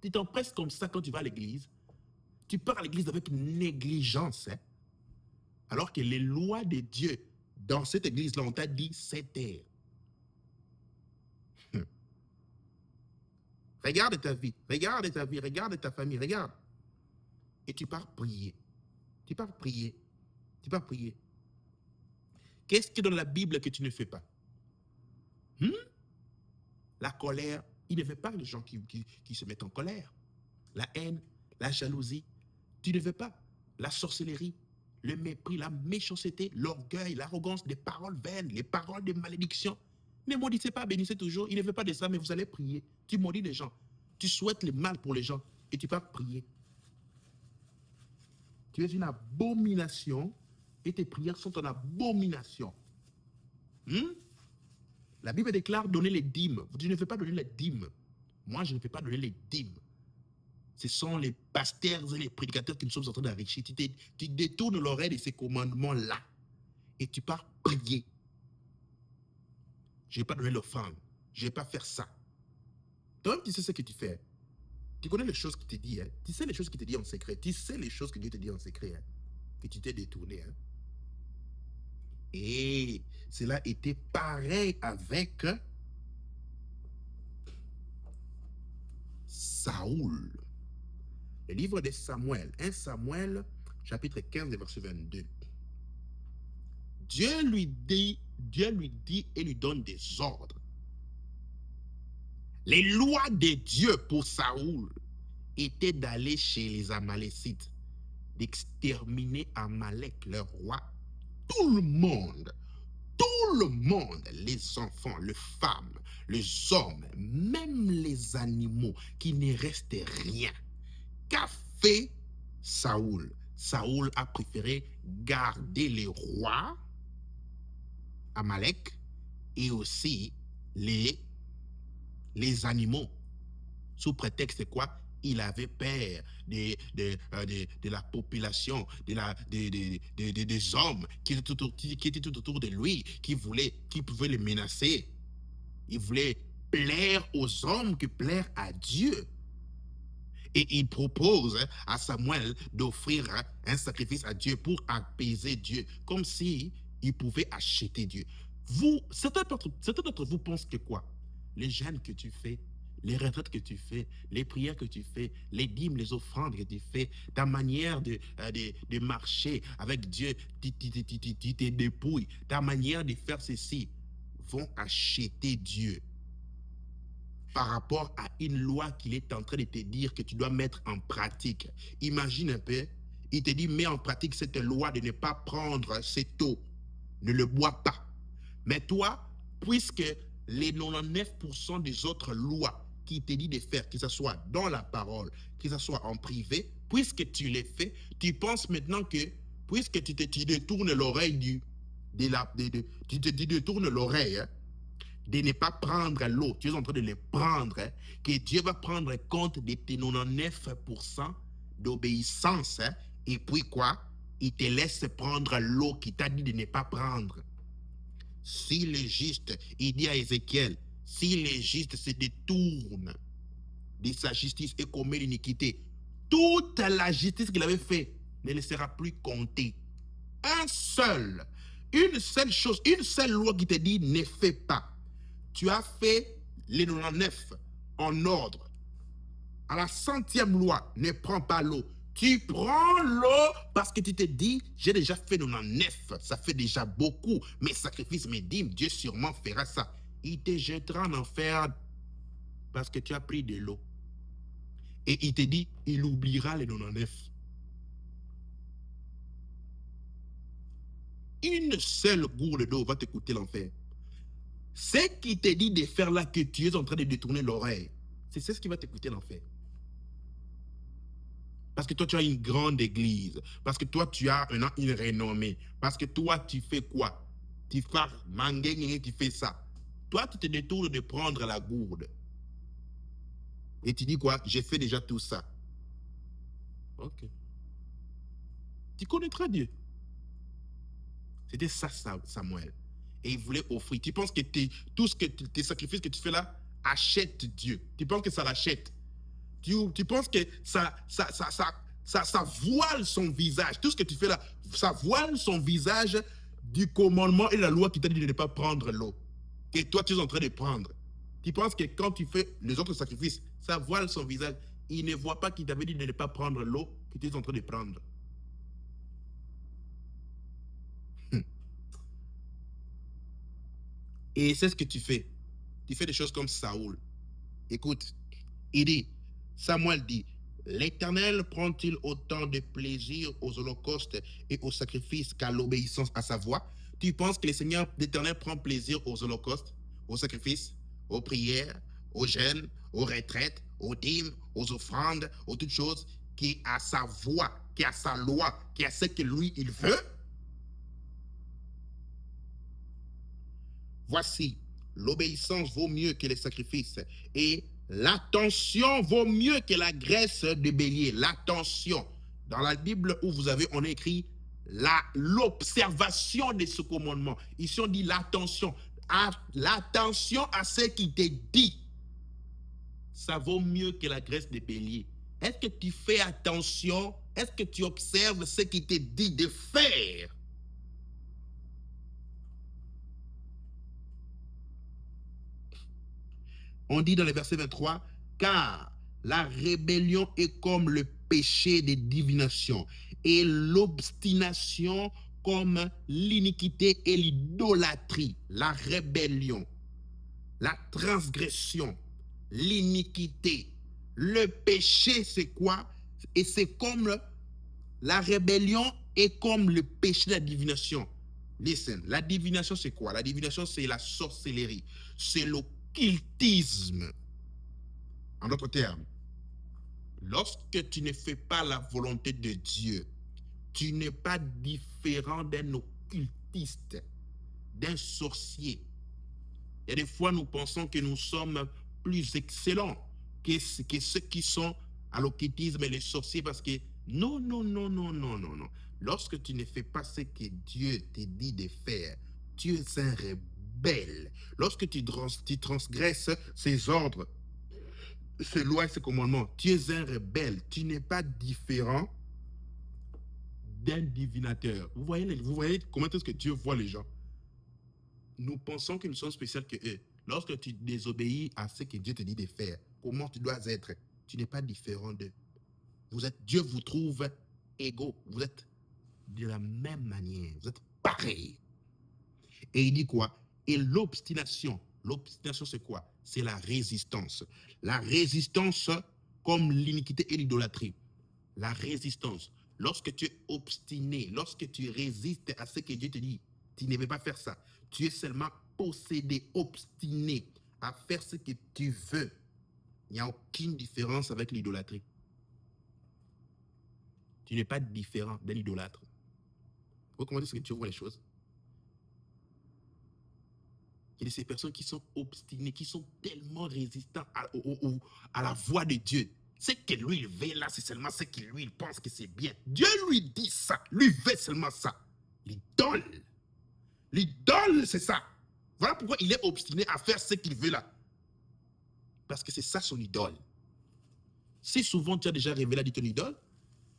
Tu t'empresses comme ça quand tu vas à l'église. Tu pars à l'église avec négligence. Hein? Alors que les lois de Dieu, dans cette église-là, on t'a dit, c'est terre. Regarde ta vie, regarde ta vie, regarde ta famille, regarde. Et tu pars prier. Tu pars prier. Tu pars prier. Qu'est-ce que dans la Bible que tu ne fais pas? La colère, il ne fait pas les gens qui se mettent en colère. La haine, la jalousie, tu ne veux pas. La sorcellerie, le mépris, la méchanceté, l'orgueil, l'arrogance, les paroles vaines, les paroles de malédiction. Ne maudissez pas, bénissez toujours. Il ne veut pas de ça, mais vous allez prier. Tu maudis les gens. Tu souhaites le mal pour les gens et tu pars prier. Tu es une abomination et tes prières sont en abomination. La Bible déclare donner les dîmes. Tu ne veux pas donner les dîmes. Moi, je ne peux pas donner les dîmes. Ce sont les pasteurs et les prédicateurs qui nous sommes en train d'enrichir. Tu détournes l'oreille de ces commandements-là et tu pars prier. Je ne vais pas donner l'offrande. Je ne vais pas faire ça. Toi-même, tu sais ce que tu fais. Tu connais les choses qu'il te dit. Hein? Tu sais les choses qu'il te dit en secret. Tu sais les choses que Dieu te dit en secret. Hein? Que tu t'es détourné. Hein? Et cela était pareil avec Saoul. Le livre de Samuel, 1 Samuel, chapitre 15, verset 22. Dieu lui dit et lui donne des ordres. Les lois de Dieu pour Saoul étaient d'aller chez les Amalécites, d'exterminer Amalek, leur roi, tout le monde, les enfants, les femmes, les hommes, même les animaux, qu'il ne reste rien. Qu'a fait Saoul? Saoul a préféré garder les rois, Amalek, et aussi les animaux. Sous prétexte quoi? Il avait peur de la population, des hommes qui étaient tout autour de lui, qui pouvaient le menacer. Il voulait plaire aux hommes que plaire à Dieu. Et il propose à Samuel d'offrir un sacrifice à Dieu pour apaiser Dieu, comme si il pouvait acheter Dieu. Certains d'entre vous pensent que quoi? Les jeûnes que tu fais, les retraites que tu fais, les prières que tu fais, les dîmes, les offrandes que tu fais, ta manière de marcher avec Dieu, tu te dépouilles, ta manière de faire ceci, vont acheter Dieu par rapport à une loi qu'il est en train de te dire que tu dois mettre en pratique. Imagine un peu, il te dit, mets en pratique cette loi de ne pas prendre cette eau, ne le bois pas. Mais toi, puisque les 99% des autres lois qui te dit de faire, que ce soit dans la parole, que ce soit en privé, puisque tu les fais, tu penses maintenant que, puisque tu détournes l'oreille tu te détournes l'oreille, hein, de ne pas prendre l'eau, tu es en train de les prendre, hein, que Dieu va prendre compte de tes 99% d'obéissance, hein, et puis quoi? Il te laisse prendre l'eau qu'il t'a dit de ne pas prendre. Si le juste, il dit à Ézéchiel, si le juste se détourne de sa justice et commet l'iniquité, toute la justice qu'il avait faite ne le sera plus comptée. Une seule chose, une seule loi qui te dit ne fais pas. Tu as fait les 99 en ordre. À la 100e loi, ne prends pas l'eau. Tu prends l'eau parce que tu te dis, j'ai déjà fait 99, ça fait déjà beaucoup. Mes sacrifices, mes dîmes, Dieu sûrement fera ça. Il te jettera en enfer parce que tu as pris de l'eau. Et il te dit, il oubliera les 99. Une seule gourde d'eau va te coûter l'enfer. Ce qui te dit de faire là que tu es en train de détourner l'oreille, c'est ce qui va te coûter l'enfer. Parce que toi, tu as une grande église. Parce que toi, tu as une renommée. Parce que toi, tu fais quoi? Tu fais mangué, tu fais ça. Toi, tu te détournes de prendre la gourde. Et tu dis quoi? J'ai fait déjà tout ça. Ok. Tu connaîtras Dieu. C'était ça, Samuel. Et il voulait offrir. Tu penses que tes sacrifices que tu fais là achètent Dieu. Tu penses que ça l'achète. Tu penses que ça ça voile son visage. Tout ce que tu fais là, ça voile son visage du commandement et la loi qui t'a dit de ne pas prendre l'eau. Que toi, tu es en train de prendre. Tu penses que quand tu fais les autres sacrifices, ça voile son visage. Il ne voit pas qu'il t'avait dit de ne pas prendre l'eau que tu es en train de prendre. Et c'est ce que tu fais. Tu fais des choses comme Saoul. Écoute, il dit, Samuel dit, l'Éternel prend-il autant de plaisir aux holocaustes et aux sacrifices qu'à l'obéissance à sa voix? Tu penses que le Seigneur l'Éternel prend plaisir aux holocaustes, aux sacrifices, aux prières, aux jeûnes, aux retraites, aux dîmes, aux offrandes, aux toutes choses, qui est à sa voix, qui est à sa loi, qui est à ce que lui, il veut? Voici, l'obéissance vaut mieux que les sacrifices et l'attention vaut mieux que la graisse de bélier. L'attention. Dans la Bible où vous avez, on a écrit l'observation de ce commandement. Ici, on dit l'attention. L'attention à ce qui t'est dit. Ça vaut mieux que la graisse de bélier. Est-ce que tu fais attention? Est-ce que tu observes ce qui t'est dit de faire? On dit dans le verset 23, car la rébellion est comme le péché de divination et l'obstination comme l'iniquité et l'idolâtrie. La rébellion, la transgression, l'iniquité. Le péché, c'est quoi? Et c'est comme la rébellion est comme le péché de la divination. Listen, la divination, c'est quoi? La divination, c'est la sorcellerie. C'est l'occultisme. En d'autres termes, lorsque tu ne fais pas la volonté de Dieu, tu n'es pas différent d'un occultiste, d'un sorcier. Il y a des fois, nous pensons que nous sommes plus excellents que ceux qui sont à l'occultisme et les sorciers parce que non, non, non, non, non, non, non. Lorsque tu ne fais pas ce que Dieu te dit de faire, tu es un rebelle. Lorsque tu transgresses ses ordres, ses lois et ses commandements, tu es un rebelle. Tu n'es pas différent d'un divinateur. Vous voyez comment est-ce que Dieu voit les gens? Nous pensons que nous sommes spéciaux que eux. Lorsque tu désobéis à ce que Dieu te dit de faire, comment tu dois être, tu n'es pas différent d'eux. Dieu vous trouve égaux. Vous êtes de la même manière. Vous êtes pareils. Et il dit quoi? Et l'obstination. L'obstination, c'est quoi? C'est la résistance. La résistance comme l'iniquité et l'idolâtrie. La résistance. Lorsque tu es obstiné, lorsque tu résistes à ce que Dieu te dit, tu ne veux pas faire ça. Tu es seulement possédé, obstiné à faire ce que tu veux. Il n'y a aucune différence avec l'idolâtrie. Tu n'es pas différent d'un idolâtre. Vous comment est-ce que tu vois les choses? Il y a ces personnes qui sont obstinées, qui sont tellement résistants à la voix de Dieu. Ce que lui, il veut là, c'est seulement ce que lui, il pense que c'est bien. Dieu lui dit ça. Lui veut seulement ça. L'idole. L'idole, c'est ça. Voilà pourquoi il est obstiné à faire ce qu'il veut là. Parce que c'est ça son idole. Si souvent tu as déjà révélé à ton idole,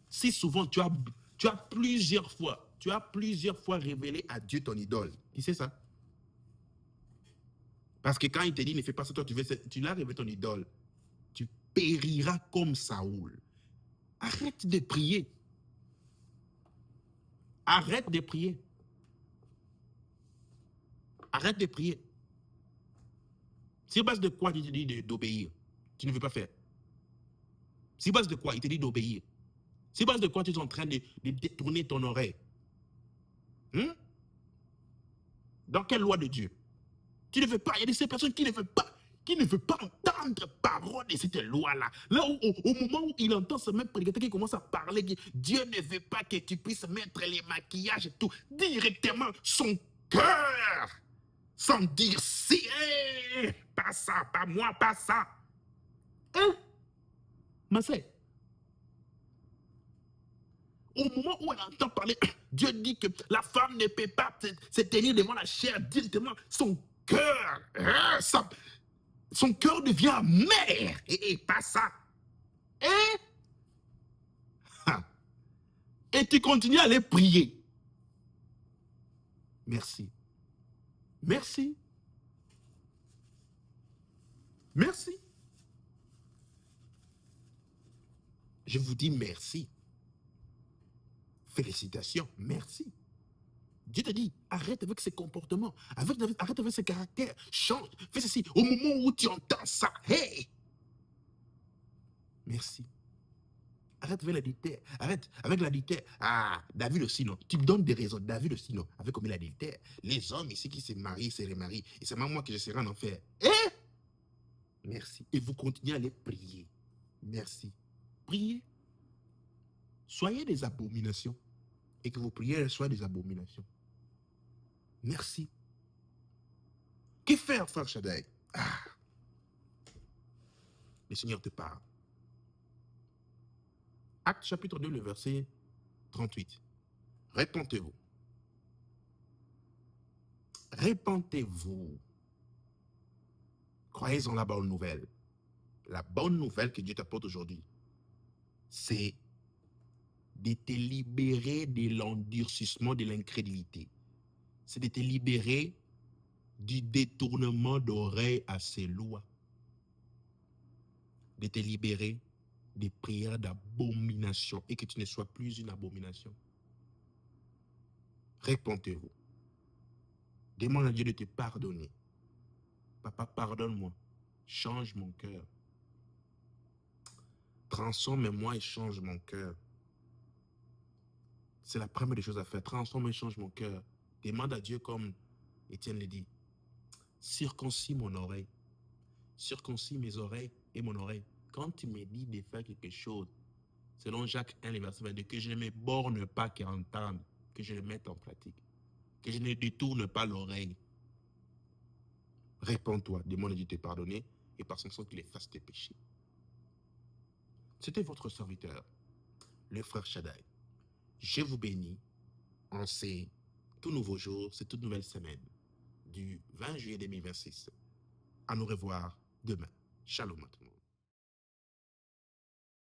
si souvent tu as plusieurs fois révélé à Dieu ton idole. Tu sais ça? Parce que quand il te dit ne fais pas ça, toi tu l'as révélé ton idole. Tu périras comme Saoul. Arrête de prier. Arrête de prier. Arrête de prier. Sur base de quoi il te dit d'obéir? Tu ne veux pas faire. Sur base de quoi il te dit d'obéir? Sur base de quoi tu es en train de détourner ton oreille? Dans quelle loi de Dieu? Tu ne veux pas. Il y a de ces personnes qui ne veulent pas entendre parole de cette loi-là. Là, au moment où il entend ce même prédicateur qui commence à parler, Dieu ne veut pas que tu puisses mettre les maquillages et tout, directement son cœur, sans dire si, pas ça, pas moi, pas ça. Hein? Mais c'est. Au moment où elle entend parler, Dieu dit que la femme ne peut pas se tenir devant la chair directement. Son cœur, son cœur devient amer. Et pas ça. Et tu continues à les prier. Merci. Merci. Merci. Je vous dis merci. Félicitations. Merci. Dieu te dit, arrête avec ces comportements, arrête avec ces caractères, change, fais ceci. Au moment où tu entends ça, hey! Merci. Arrête avec l'adultère. Arrête avec l'adultère. Ah, David aussi, non. Tu me donnes des raisons. David aussi, non. Avec combien l'adultère. Les hommes ici qui se marient, se remarient. Et c'est même moi que je serai en enfer. Eh? Merci. Et vous continuez à les prier. Merci. Priez. Soyez des abominations. Et que vos prières soient des abominations. Merci. Que faire, frère Shaddai? Ah. Le Seigneur te parle. Acte chapitre 2, le verset 38. Répentez-vous. Répentez-vous. Croyez en la bonne nouvelle. La bonne nouvelle que Dieu t'apporte aujourd'hui, c'est de te libérer de l'endurcissement de l'incrédulité. C'est de te libérer du détournement d'oreilles à ses lois. De te libérer des prières d'abomination et que tu ne sois plus une abomination. Répentez-vous. Demande à Dieu de te pardonner. Papa, pardonne-moi. Change mon cœur. Transforme-moi et change mon cœur. C'est la première des choses à faire. Transforme et change mon cœur. Demande à Dieu comme Étienne le dit. Circoncis mon oreille. Circoncis mes oreilles et mon oreille. Quand tu me dis de faire quelque chose, selon Jacques 1, verset 22, que je ne me borne pas qu'à entendre, que je le mette en pratique. Que je ne détourne pas l'oreille. Réponds-toi, demande à Dieu de te pardonner et par son sang qu'il efface tes péchés. C'était votre serviteur, le frère Shaddai. Je vous bénis en ces tout nouveaux jours, cette toute nouvelle semaine du 20 juillet 2026. À nous revoir demain. Shalom à tout le monde.